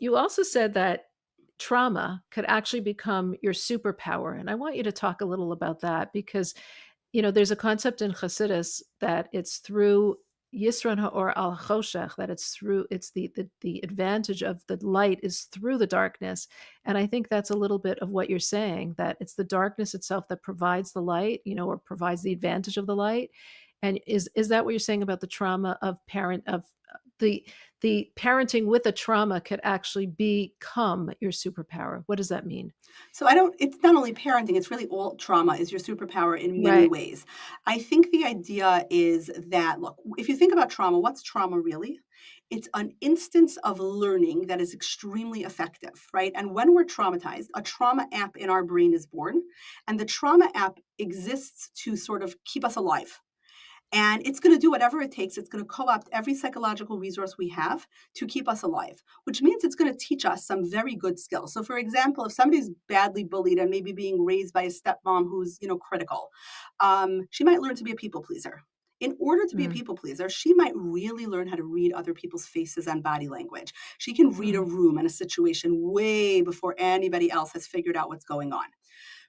You also said that trauma could actually become your superpower, and I want you to talk a little about that because, there's a concept in Hasidus that it's through Yisron Ha'or al Choshech, that it's the advantage of the light is through the darkness, and I think that's a little bit of what you're saying, that it's the darkness itself that provides the light, or provides the advantage of the light, and is that what you're saying about the trauma of parent of the the parenting with a trauma could actually become your superpower? What does that mean? So I don't it's not only parenting, it's really all trauma is your superpower in many Right. ways. I think the idea is that, look, if you think about trauma, what's trauma really? It's an instance of learning that is extremely effective, right? And when we're traumatized, a trauma app in our brain is born, and the trauma app exists to sort of keep us alive. And it's going to do whatever it takes. It's going to co opt every psychological resource we have to keep us alive, which means it's going to teach us some very good skills. So, for example, if somebody's badly bullied and maybe being raised by a stepmom who's, critical, she might learn to be a people pleaser. In order to be a Mm, people pleaser, she might really learn how to read other people's faces and body language. She can read a mhm, room and a situation way before anybody else has figured out what's going on,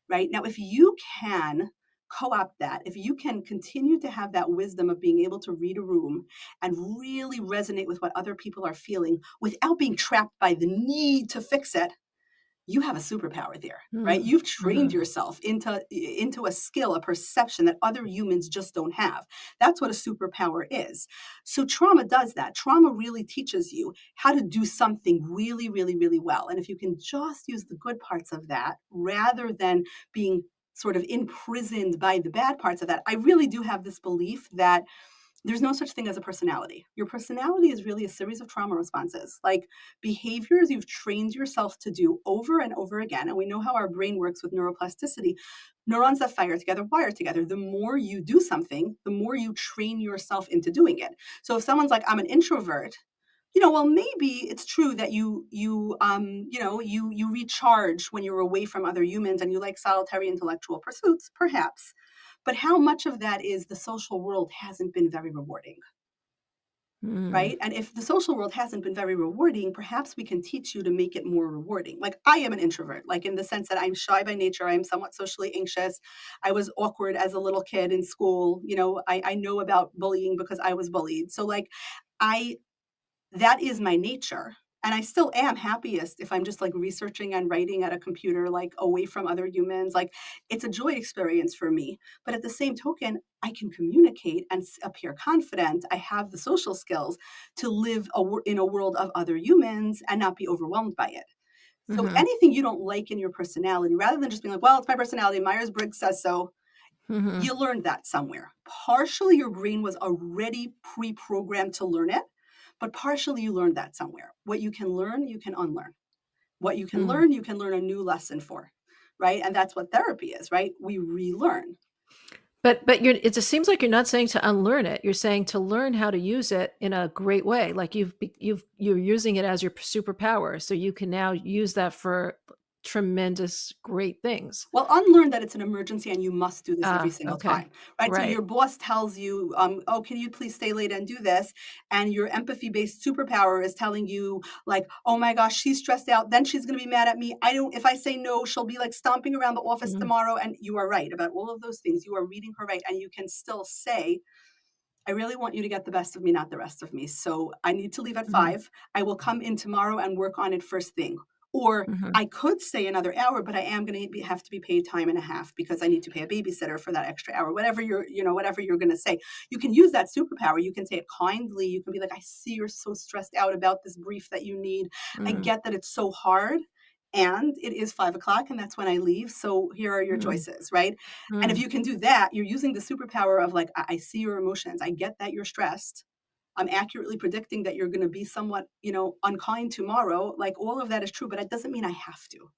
right? Now, if you can co-opt that, if you can continue to have that wisdom of being able to read a room and really resonate with what other people are feeling without being trapped by the need to fix it, you have a superpower there, right? mm, You've trained mhm, yourself into a skill, a perception that other humans just don't have. That's what a superpower is. So trauma does that. Trauma really teaches you how to do something really, really, really well. And if you can just use the good parts of that rather than being sort of imprisoned by the bad parts of that, I really do have this belief that there's no such thing as a personality. Your personality is really a series of trauma responses, like behaviors you've trained yourself to do over and over again. And we know how our brain works with neuroplasticity. Neurons that fire together wire together. The more you do something, the more you train yourself into doing it. So if someone's like, I'm an introvert, well, maybe it's true that you recharge when you're away from other humans and you like solitary intellectual pursuits, perhaps. But how much of that is the social world hasn't been very rewarding, mm, right? And if the social world hasn't been very rewarding, perhaps we can teach you to make it more rewarding. Like I am an introvert, like in the sense that I'm shy by nature. I'm somewhat socially anxious. I was awkward as a little kid in school. I know about bullying because I was bullied. So like I that is my nature. And I still am happiest if I'm just like researching and writing at a computer, like away from other humans. Like it's a joy experience for me. But at the same token, I can communicate and appear confident. I have the social skills to live in a world of other humans and not be overwhelmed by it. So mhm, anything you don't like in your personality, rather than just being like, well, it's my personality, Myers Briggs says so, mhm, you learned that somewhere. Partially, your brain was already pre programmed to learn it, but partially, you learned that somewhere. What you can learn, you can unlearn. What mm. you can learn a new lesson for, right? And that's what therapy is, right? We relearn. But it just seems like you're not saying to unlearn it, you're saying to learn how to use it in a great way, like you're using it as your superpower, so you can now use that for tremendous great things. Well, unlearn that it's an emergency and you must do this every Ah, single okay. time, right? So Right. your boss tells you, "Oh, can you please stay late and do this?" And your empathy-based superpower is telling you, like, "Oh my gosh, she's stressed out. Then she's going to be mad at me. I don't. If I say no, she'll be like stomping around the office Mm, tomorrow." And you are right about all of those things. You are reading her right, and you can still say, I really want you to get the best of me, not the rest of me. So I need to leave at mhm, 5. I will come in tomorrow and work on it first thing. Or mhm, I could stay another hour, but I am going to have to be paid time and a half because I need to pay a babysitter for that extra hour. Whatever you're going to say, you can use that superpower. You can say it kindly. You can be like, I see you're so stressed out about this brief that you need. I mm, get that it's so hard. And it is 5 o'clock, and that's when I leave. So here are your mm, choices, right? And if mm, you can do that, you're using the superpower of like, I see your emotions. I get that you're stressed. I'm accurately predicting that you're going to be somewhat, unkind tomorrow. Like all of that is true, but it doesn't mean I have to.